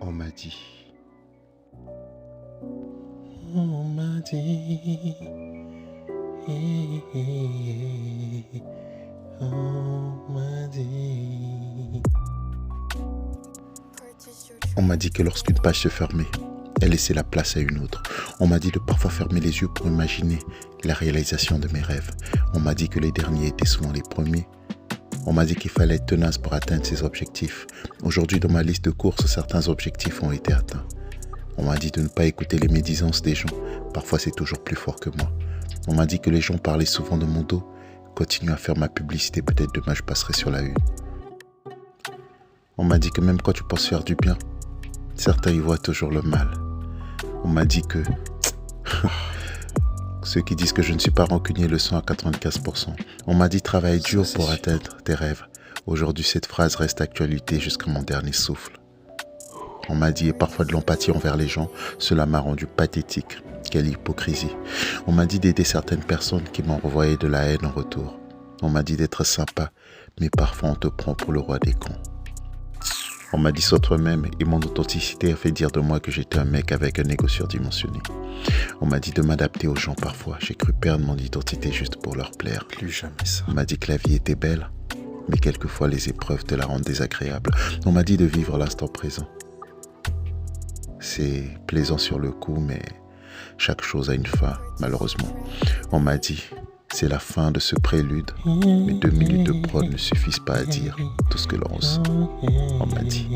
On m'a dit. On m'a dit. On m'a dit. On m'a dit que lorsqu'une page se fermait, elle laissait la place à une autre. On m'a dit de parfois fermer les yeux pour imaginer la réalisation de mes rêves. On m'a dit que les derniers étaient souvent les premiers. On m'a dit qu'il fallait être tenace pour atteindre ses objectifs. Aujourd'hui, dans ma liste de courses, certains objectifs ont été atteints. On m'a dit de ne pas écouter les médisances des gens. Parfois, c'est toujours plus fort que moi. On m'a dit que les gens parlaient souvent de mon dos. Continue à faire ma publicité, peut-être demain je passerai sur la une. On m'a dit que même quand tu penses faire du bien, certains y voient toujours le mal. On m'a dit que ceux qui disent que je ne suis pas rancunier le sont à 95%. On m'a dit travaille dur pour atteindre tes rêves. Aujourd'hui, cette phrase reste d'actualité jusqu'à mon dernier souffle. On m'a dit et parfois de l'empathie envers les gens, cela m'a rendu pathétique. Quelle hypocrisie. On m'a dit d'aider certaines personnes qui m'ont renvoyé de la haine en retour. On m'a dit d'être sympa, mais parfois on te prend pour le roi des cons. On m'a dit sois toi-même et mon authenticité a fait dire de moi que j'étais un mec avec un ego surdimensionné. On m'a dit de m'adapter aux gens parfois. J'ai cru perdre mon identité juste pour leur plaire. Plus jamais ça. On m'a dit que la vie était belle, mais quelquefois les épreuves te la rendent désagréable. On m'a dit de vivre l'instant présent. C'est plaisant sur le coup, mais chaque chose a une fin, malheureusement. On m'a dit, c'est la fin de ce prélude, mais 2 minutes de prod ne suffisent pas à dire tout ce que l'on ressent. On m'a dit.